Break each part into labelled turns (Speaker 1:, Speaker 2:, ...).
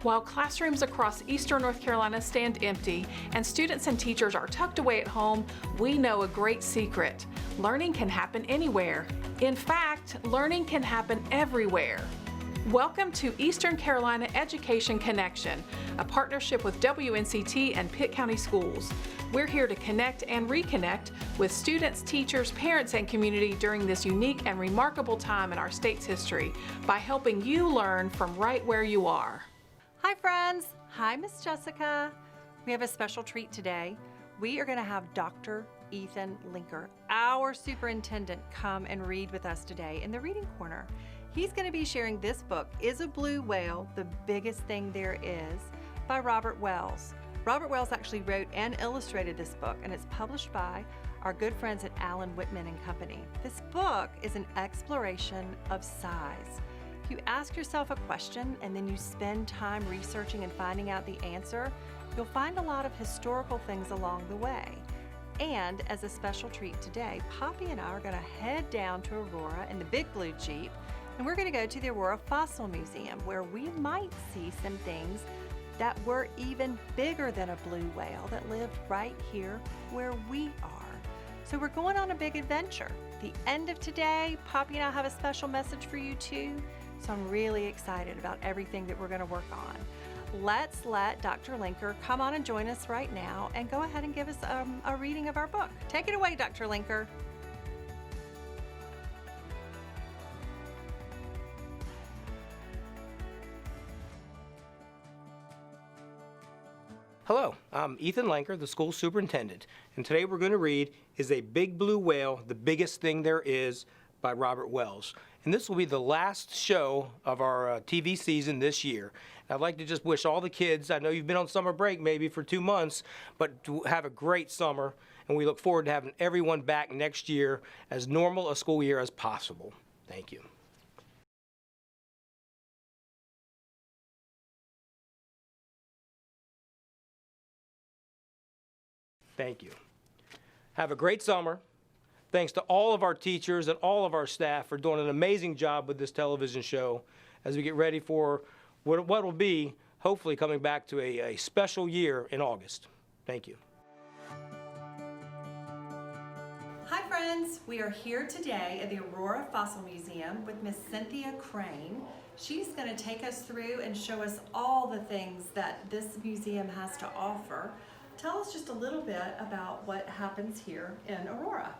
Speaker 1: While classrooms across eastern North Carolina stand empty and students and teachers are tucked away at home, we know a great secret. Learning can happen anywhere. In fact, learning can happen everywhere. Welcome to Eastern Carolina Education Connection, a partnership with WNCT and Pitt County Schools. We're here to connect and reconnect with students, teachers, parents, and community during this unique and remarkable time in our state's history by helping you learn from right where you are.
Speaker 2: Hi friends, hi Miss Jessica. We have a special treat today. We are going to have Dr. Ethan Linker, our superintendent, come and read with us today in the Reading Corner. He's going to be sharing this book, Is a Blue Whale the Biggest Thing There Is, by Robert Wells. Robert Wells actually wrote and illustrated this book, and it's published by our good friends at Allen Whitman and Company. This book is an exploration of size. You ask yourself a question and then you spend time researching and finding out the answer, you'll find a lot of historical things along the way. And as a special treat today, Poppy and I are going to head down to Aurora in the big blue Jeep, and we're going to go to the Aurora Fossil Museum, where we might see some things that were even bigger than a blue whale that lived right here where we are. So we're going on a big adventure. The end of today, Poppy and I have a special message for you too. So I'm really excited about everything that we're going to work on. Let's let Dr. Linker come on and join us right now and go ahead and give us a reading of our book. Take it away, Dr. Linker.
Speaker 3: Hello, I'm Ethan Linker, the school superintendent, and today we're going to read Is a Big Blue Whale the Biggest Thing There Is by Robert Wells. And this will be the last show of our TV season this year. I'd like to just wish all the kids, I know you've been on summer break maybe for 2 months, but to have a great summer, and we look forward to having everyone back next year as normal a school year as possible. Thank you. Thank you. Have a great summer. Thanks to all of our teachers and all of our staff for doing an amazing job with this television show as we get ready for what will be, hopefully, coming back to a special year in August. Thank you.
Speaker 2: Hi friends, we are here today at the Aurora Fossil Museum with Miss Cynthia Crane. She's going to take us through and show us all the things that this museum has to offer. Tell us just a little bit about what happens here in Aurora.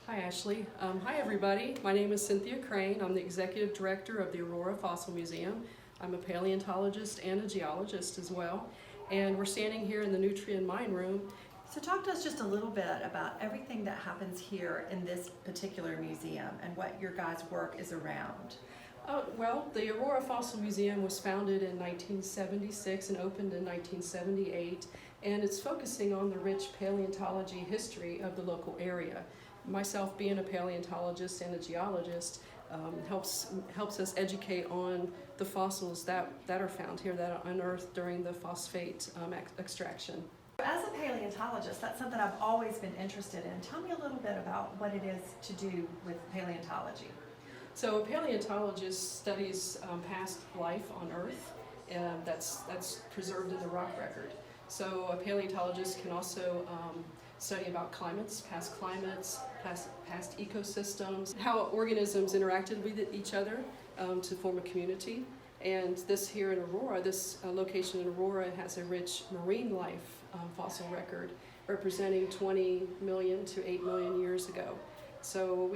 Speaker 4: Hi Ashley. Hi everybody. My name is Cynthia Crane. I'm the Executive Director of the Aurora Fossil Museum. I'm a paleontologist and a geologist as well. And we're standing here in the Nutrient Mine Room.
Speaker 2: So talk to us just a little bit about everything that happens here in this particular museum and what your guys' work is around.
Speaker 4: Well, the Aurora Fossil Museum was founded in 1976 and opened in 1978. And it's focusing on the rich paleontology history of the local area. Myself being a paleontologist and a geologist helps us educate on the fossils that are found here that are unearthed during the phosphate extraction.
Speaker 2: As a paleontologist, that's something I've always been interested in. Tell me a little bit about what it is to do with paleontology.
Speaker 4: So a paleontologist studies past life on Earth that's preserved in the rock record. So a paleontologist can also study about climates, past ecosystems, how organisms interacted with each other to form a community. And this here in Aurora, this location in Aurora has a rich marine life fossil record representing 20 million to 8 million years ago. So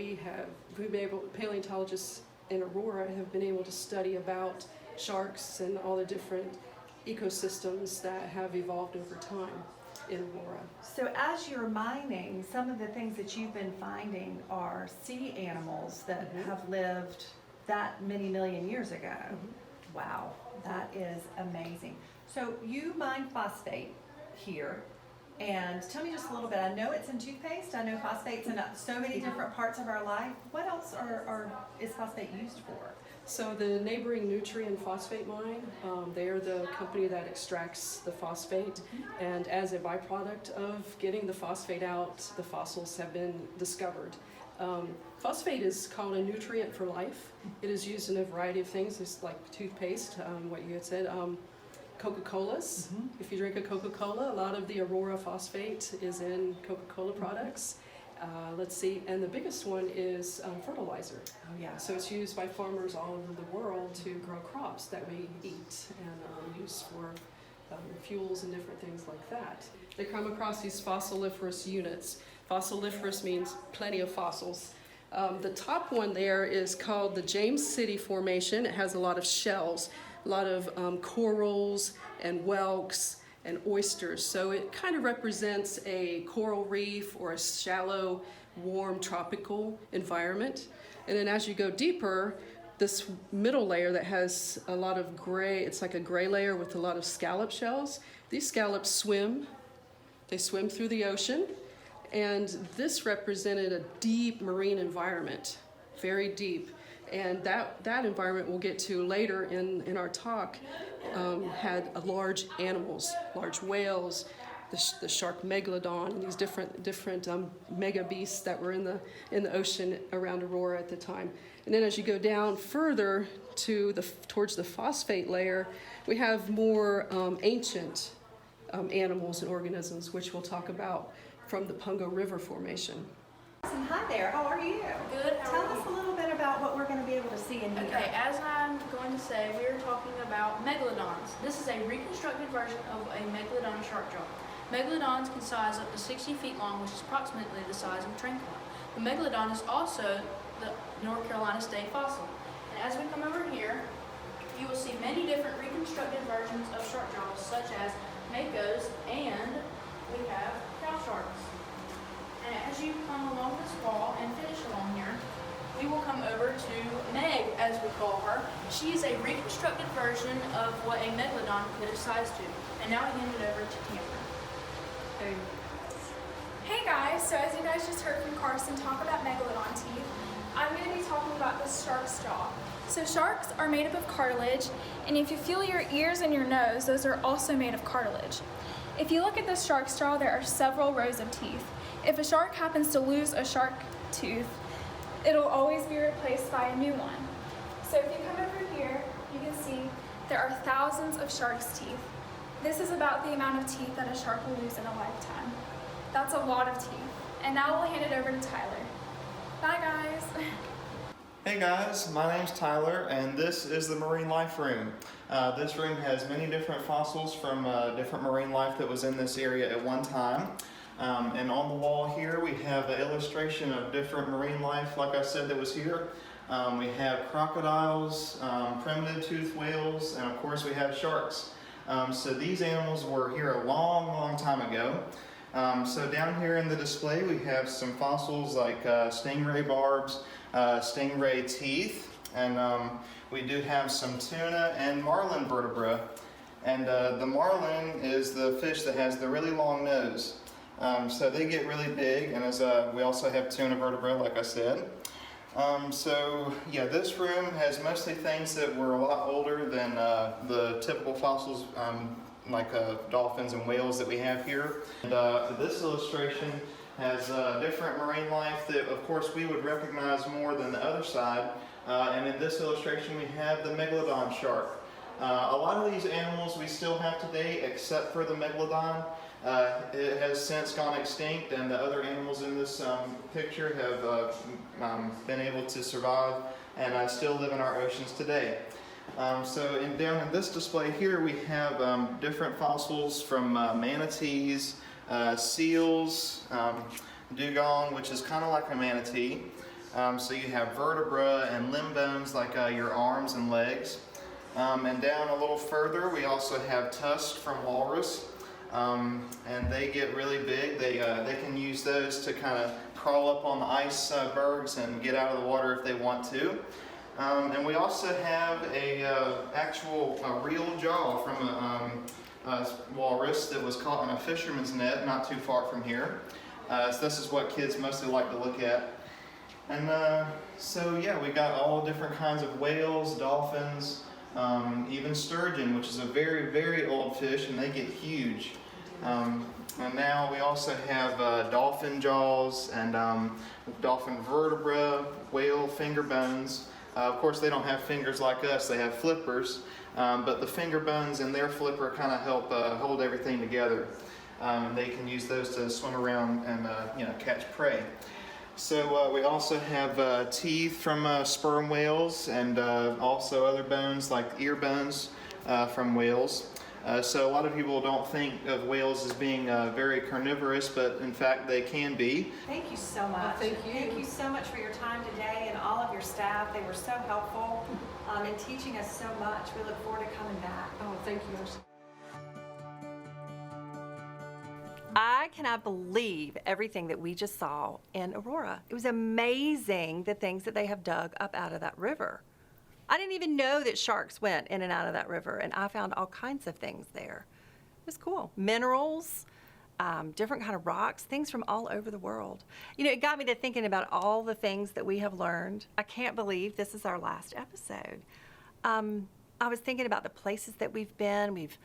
Speaker 4: paleontologists in Aurora have been able to study about sharks and all the different ecosystems that have evolved over time in Aurora.
Speaker 2: So as you're mining, some of the things that you've been finding are sea animals that have lived that many million years ago. Wow, that is amazing. So you mine phosphate here, and tell me just a little bit. I know it's in toothpaste. I know phosphate's in so many different parts of our life. What else is phosphate used for?
Speaker 4: So the neighboring Nutrient Phosphate Mine, they're the company that extracts the phosphate, and as a byproduct of getting the phosphate out, the fossils have been discovered. Phosphate is called a nutrient for life. It is used in a variety of things, just like toothpaste, what you had said. Coca-Colas. If you drink a Coca-Cola, a lot of the aurora phosphate is in Coca-Cola products. Let's see, and the biggest one is fertilizer.
Speaker 2: Oh, yeah.
Speaker 4: So it's used by farmers all over the world to grow crops that we eat and use for fuels and different things like that. They come across these fossiliferous units. Fossiliferous means plenty of fossils. The top one there is called the James City Formation. It has a lot of shells, a lot of corals and whelks and oysters. So it kind of represents a coral reef or a shallow, warm, tropical environment. And then as you go deeper, this middle layer that has a lot of gray, it's like a gray layer with a lot of scallop shells. These scallops swim. They swim through the ocean. And this represented a deep marine environment, very deep. And that environment we'll get to later in our talk had large animals, large whales, the shark megalodon, and these different mega beasts that were in the ocean around Aurora at the time. And then as you go down further towards the phosphate layer, we have more ancient animals and organisms, which we'll talk about from the Pungo River Formation.
Speaker 2: Hi there, how are you?
Speaker 5: Good, how
Speaker 2: Tell
Speaker 5: are
Speaker 2: us
Speaker 5: you?
Speaker 2: a little bit about what we're going to be able to see in here.
Speaker 5: Okay, as I'm going to say, we are talking about megalodons. This is a reconstructed version of a megalodon shark jaw. Megalodons can size up to 60 feet long, which is approximately the size of a train car. The megalodon is also the North Carolina state fossil. And as we come over here, you will see many different reconstructed versions of shark jaws, such as makos, and we have cow sharks. And as you come along this wall and finish along here, we will come over to Meg, as we call her. She is a reconstructed version of what a megalodon could have sized to. And now I hand it over to Cameron.
Speaker 6: Hey guys, so as you guys just heard from Carson talk about megalodon teeth, I'm going to be talking about the shark's jaw. So sharks are made up of cartilage, and if you feel your ears and your nose, those are also made of cartilage. If you look at the shark's jaw, there are several rows of teeth. If a shark happens to lose a shark tooth, it'll always be replaced by a new one. So if you come over here, you can see there are thousands of shark's teeth. This is about the amount of teeth that a shark will lose in a lifetime. That's a lot of teeth. And now we'll hand it over to Tyler. Bye guys.
Speaker 7: Hey guys, my name's Tyler and this is the Marine Life Room. This room has many different fossils from different marine life that was in this area at one time. And on the wall here we have an illustration of different marine life, like I said, that was here. We have crocodiles, primitive toothed whales, and of course we have sharks. So these animals were here a long time ago. So down here in the display we have some fossils like stingray barbs, stingray teeth, and we do have some tuna and marlin vertebra. And the marlin is the fish that has the really long nose. So they get really big, and as we also have tuna vertebra, like I said. So yeah, this room has mostly things that were a lot older than the typical fossils, like dolphins and whales that we have here. And this illustration has different marine life that of course we would recognize more than the other side. And in this illustration we have the megalodon shark. A lot of these animals we still have today except for the megalodon. It has since gone extinct, and the other animals in this picture have been able to survive and still live in our oceans today. So down in this display here we have different fossils from manatees, seals, dugong, which is kind of like a manatee. So you have vertebra and limb bones like your arms and legs. And down a little further we also have tusks from walrus. And they get really big. They can use those to kind of crawl up on the icebergs and get out of the water if they want to. And we also have a real jaw from a walrus that was caught in a fisherman's net not too far from here. So this is what kids mostly like to look at. And so yeah, we got all different kinds of whales, dolphins, even sturgeon, which is a very old fish, and they get huge. And now we also have dolphin jaws and dolphin vertebra, whale finger bones, Of course, they don't have fingers like us, they have flippers, but the finger bones in their flipper kind of help hold everything together. They can use those to swim around and catch prey. So we also have teeth from sperm whales, and also other bones like ear bones from whales. So a lot of people don't think of whales as being very carnivorous, but in fact they can be.
Speaker 2: Thank you so much.
Speaker 4: Thank you.
Speaker 2: Thank you so much for your time today and all of your staff. They were so helpful in teaching us so much. We look forward to coming back.
Speaker 4: Oh, thank you.
Speaker 2: I cannot believe everything that we just saw in Aurora. It was amazing the things that they have dug up out of that river. I didn't even know that sharks went in and out of that river, and I found all kinds of things there. It was cool. Minerals, different kind of rocks, things from all over the world. You know, it got me to thinking about all the things that we have learned. I can't believe this is our last episode. I was thinking about the places that we've been. We've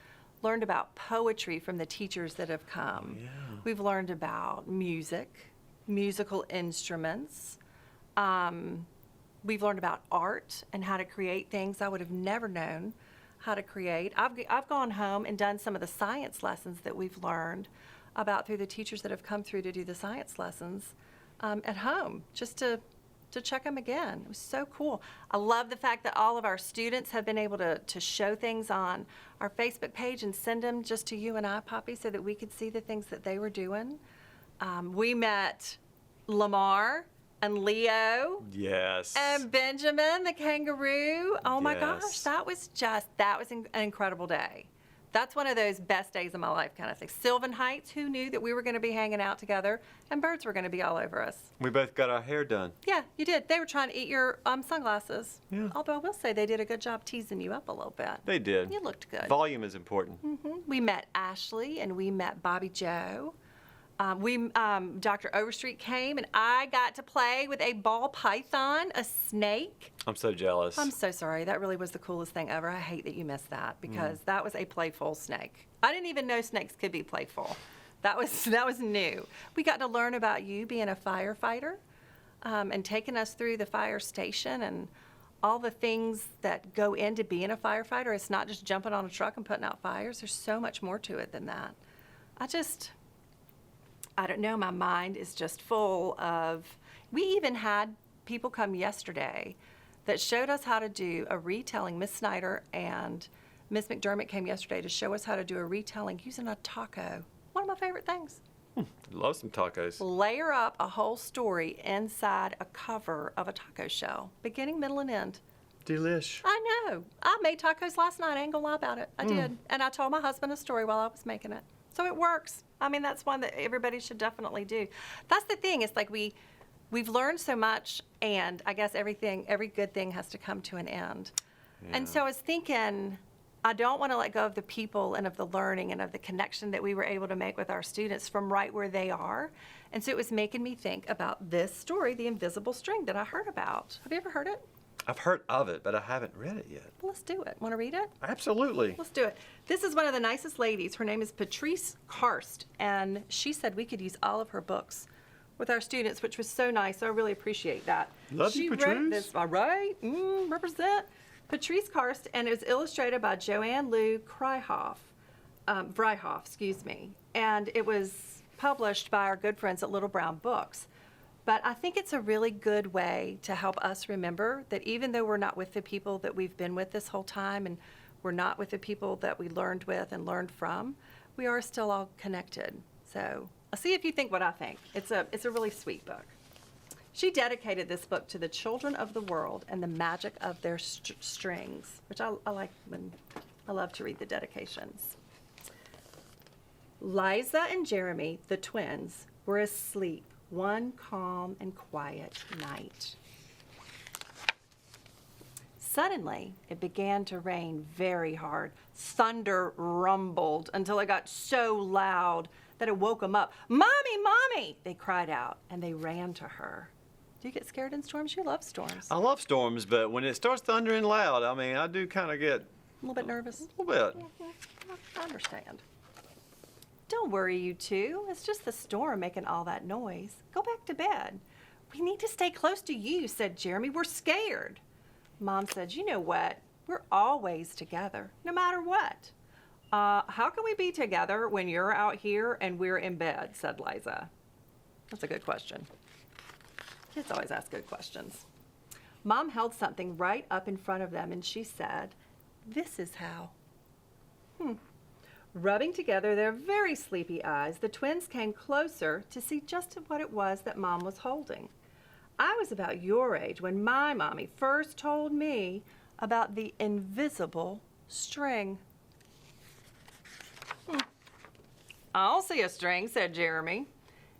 Speaker 2: learned about poetry from the teachers that have come.
Speaker 8: Yeah.
Speaker 2: We've learned about music, musical instruments. We've learned about art and how to create things I would have never known how to create. I've gone home and done some of the science lessons that we've learned about through the teachers that have come through to do the science lessons at home, just to check them again. It was so cool. I love the fact that all of our students have been able to show things on our Facebook page and send them just to you and I, Poppy, so that we could see the things that they were doing. We met Lamar and Leo
Speaker 8: Yes.
Speaker 2: and Benjamin the kangaroo. Oh my gosh,
Speaker 8: Yes.
Speaker 2: that was an incredible day. That's one of those best days of my life kind of thing. Sylvan Heights, who knew that we were going to be hanging out together and birds were going to be all over us?
Speaker 8: We both got our hair done.
Speaker 2: Yeah, you did. They were trying to eat your sunglasses.
Speaker 8: Yeah.
Speaker 2: Although I will say they did a good job teasing you up a little bit.
Speaker 8: They did.
Speaker 2: You looked good.
Speaker 8: Volume is important.
Speaker 2: We met Ashley and we met Bobby Joe. Dr. Overstreet came and I got to play with a ball python, a snake.
Speaker 8: I'm so jealous.
Speaker 2: I'm so sorry. That really was the coolest thing ever. I hate that you missed that because that was a playful snake. I didn't even know snakes could be playful. That was new. We got to learn about you being a firefighter and taking us through the fire station and all the things that go into being a firefighter. It's not just jumping on a truck and putting out fires. There's so much more to it than that. I don't know, my mind is just full of, we even had people come yesterday that showed us how to do a retelling. Miss Snyder and Miss McDermott came yesterday to show us how to do a retelling using a taco. One of my favorite things.
Speaker 8: Love some tacos.
Speaker 2: Layer up a whole story inside a cover of a taco shell, beginning, middle, and end.
Speaker 8: Delish.
Speaker 2: I know. I made tacos last night. I ain't gonna lie about it. I did. And I told my husband a story while I was making it. So it works. I mean, that's one that everybody should definitely do. That's the thing. It's like we've learned so much, and I guess every good thing has to come to an end.
Speaker 8: Yeah.
Speaker 2: And so I was thinking, I don't want to let go of the people and of the learning and of the connection that we were able to make with our students from right where they are. And so it was making me think about this story, The Invisible String, that I heard about. Have you ever heard it?
Speaker 8: I've heard of it, but I haven't read it yet.
Speaker 2: Well, let's do it. Want to read it?
Speaker 8: Absolutely.
Speaker 2: Let's do it. This is one of the nicest ladies. Her name is Patrice Karst, and she said we could use all of her books with our students, which was so nice. So I really appreciate that.
Speaker 8: Love you,
Speaker 2: She wrote
Speaker 8: Patrice.
Speaker 2: this, all right, represent. Patrice Karst, and it was illustrated by Joanne Lou Vryhoff, and it was published by our good friends at Little Brown Books. But I think it's a really good way to help us remember that even though we're not with the people that we've been with this whole time, and we're not with the people that we learned with and learned from, we are still all connected. So I'll see if you think what I think. It's a really sweet book. She dedicated this book to the children of the world and the magic of their strings, which I like when I love to read the dedications. Liza and Jeremy, the twins, were asleep one calm and quiet night. Suddenly, it began to rain very hard. Thunder rumbled until it got so loud that it woke them up. "Mommy, Mommy!" they cried out, and they ran to her. Do you get scared in storms? You love storms.
Speaker 8: I love storms, but when it starts thundering loud, I mean, I do kind of get
Speaker 2: A little bit nervous.
Speaker 8: a little bit.
Speaker 2: I understand. Don't worry, you two. It's just the storm making all that noise. Go back to bed. We need to stay close to you, said Jeremy. We're scared. Mom said, you know what? We're always together, no matter what. How can we be together when you're out here and we're in bed, said Liza. That's a good question. Kids always ask good questions. Mom held something right up in front of them and she said, this is how. Rubbing together their very sleepy eyes, the twins came closer to see just what it was that Mom was holding. I was about your age when my mommy first told me about the invisible string. I'll see a string, said Jeremy.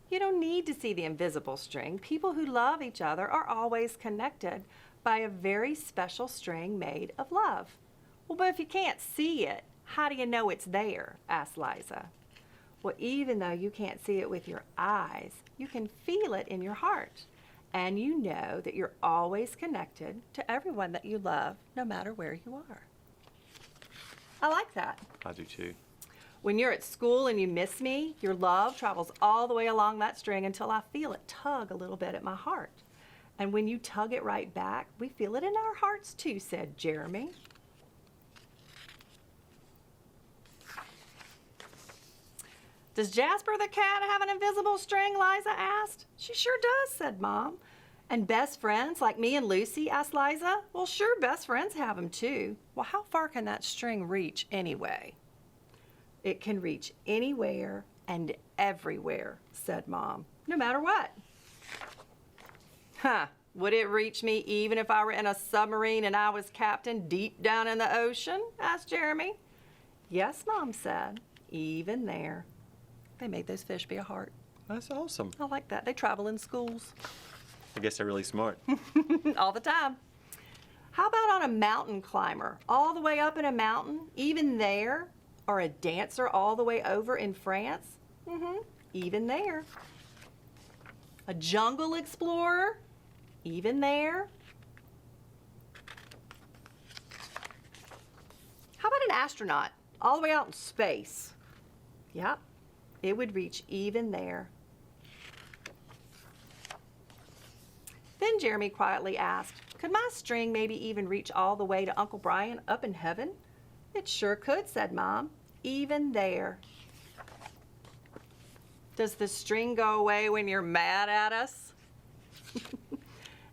Speaker 2: You don't need to see the invisible string. People who love each other are always connected by a very special string made of love. Well, but if you can't see it, how do you know it's there? Asked Liza. Well, even though you can't see it with your eyes, you can feel it in your heart. And you know that you're always connected to everyone that you love, no matter where you are. I like that.
Speaker 8: I do too.
Speaker 2: When you're at school and you miss me, your love travels all the way along that string until I feel it tug a little bit at my heart. And when you tug it right back, we feel it in our hearts too, said Jeremy. Does Jasper the cat have an invisible string? Liza asked. She sure does, said Mom. And best friends like me and Lucy? Asked Liza. Well, sure, best friends have them too. Well, how far can that string reach anyway? It can reach anywhere and everywhere, said Mom, no matter what. Huh, would it reach me even if I were in a submarine and I was captain deep down in the ocean? Asked Jeremy. Yes, Mom said, even there. They made those fish be a heart.
Speaker 8: That's awesome.
Speaker 2: I like that. They travel in schools.
Speaker 8: I guess they're really smart.
Speaker 2: All the time. How about on a mountain climber? All the way up in a mountain, even there? Or a dancer all the way over in France? Even there. A jungle explorer? Even there. How about an astronaut all the way out in space? Yep, it would reach even there. Then Jeremy quietly asked, could my string maybe even reach all the way to Uncle Brian up in heaven? It sure could, said Mom, even there. Does the string go away when you're mad at us?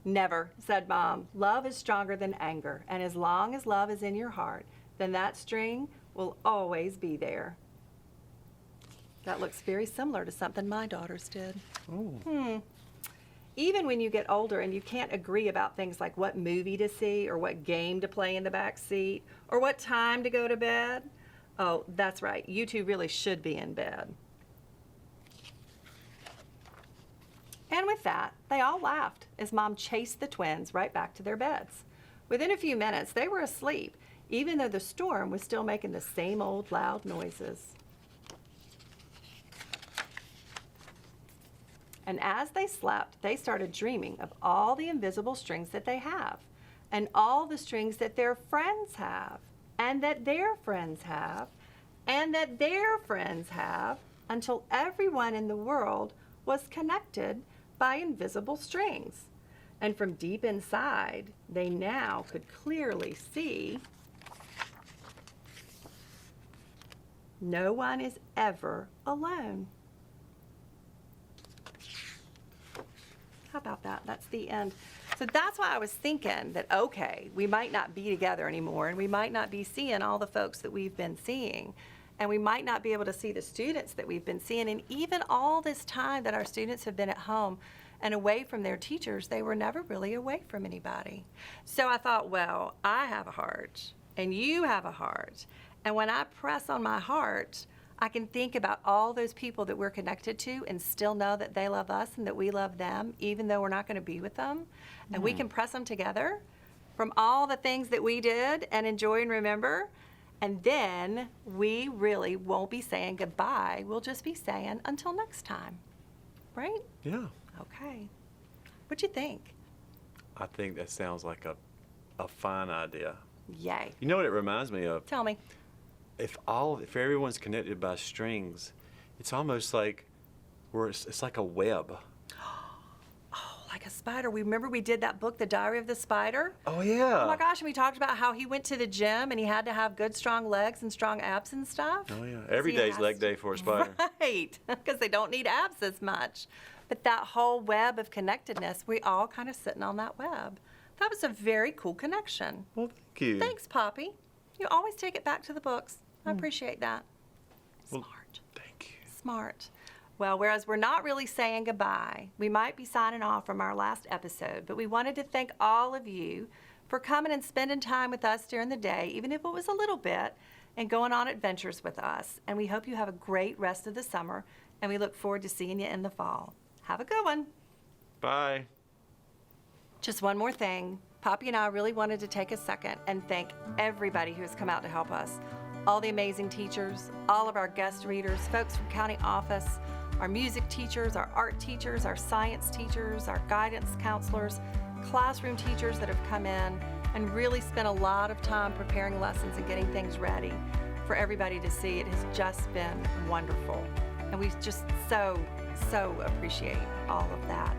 Speaker 2: Never, said Mom. Love is stronger than anger, and as long as love is in your heart, then that string will always be there. That looks very similar to something my daughters did. Even when you get older and you can't agree about things like what movie to see or what game to play in the back seat or what time to go to bed, oh, that's right, you two really should be in bed. And with that, they all laughed as Mom chased the twins right back to their beds. Within a few minutes, they were asleep, even though the storm was still making the same old loud noises. And as they slept, they started dreaming of all the invisible strings that they have, and all the strings that their friends have, and that their friends have, and that their friends have, until everyone in the world was connected by invisible strings. And from deep inside, they now could clearly see no one is ever alone. How about that? That's the end. So that's why I was thinking that, okay, we might not be together anymore, and we might not be seeing all the folks that we've been seeing, and we might not be able to see the students that we've been seeing. And even all this time that our students have been at home and away from their teachers, they were never really away from anybody. So I thought, well, I have a heart, and you have a heart. And when I press on my heart, I can think about all those people that we're connected to and still know that they love us and that we love them, even though we're not going to be with them. And we can press them together from all the things that we did and enjoy and remember. And then we really won't be saying goodbye. We'll just be saying until next time. Right?
Speaker 8: Yeah.
Speaker 2: Okay. What'd you think?
Speaker 8: I think that sounds like a fine idea.
Speaker 2: Yay.
Speaker 8: You know what it reminds me of?
Speaker 2: Tell me.
Speaker 8: If everyone's connected by strings, it's almost like it's like a web.
Speaker 2: Oh, like a spider. We remember we did that book, The Diary of the Spider.
Speaker 8: Oh, yeah.
Speaker 2: Oh my gosh, and we talked about how he went to the gym and he had to have good, strong legs and strong abs and stuff.
Speaker 8: Oh, yeah. Every day's leg day for a spider.
Speaker 2: Right, because they don't need abs as much. But that whole web of connectedness, we all kind of sitting on that web. That was a very cool connection.
Speaker 8: Well, thank you.
Speaker 2: Thanks, Poppy. You always take it back to the books. I appreciate that.
Speaker 8: Well,
Speaker 2: Smart.
Speaker 8: thank you.
Speaker 2: Smart. Well, whereas we're not really saying goodbye, we might be signing off from our last episode, but we wanted to thank all of you for coming and spending time with us during the day, even if it was a little bit, and going on adventures with us. And we hope you have a great rest of the summer, and we look forward to seeing you in the fall. Have a good one.
Speaker 8: Bye.
Speaker 2: Just one more thing. Poppy and I really wanted to take a second and thank everybody who has come out to help us. All the amazing teachers, all of our guest readers, folks from county office, our music teachers, our art teachers, our science teachers, our guidance counselors, classroom teachers that have come in and really spent a lot of time preparing lessons and getting things ready for everybody to see. It has just been wonderful. And we just so appreciate all of that.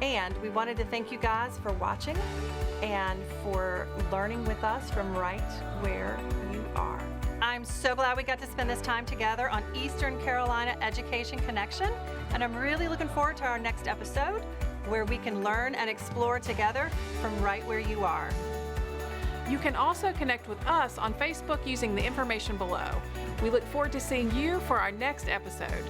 Speaker 2: And we wanted to thank you guys for watching and for learning with us from right where you are. I'm so glad we got to spend this time together on Eastern Carolina Education Connection, and I'm really looking forward to our next episode where we can learn and explore together from right where you are.
Speaker 1: You can also connect with us on Facebook using the information below. We look forward to seeing you for our next episode.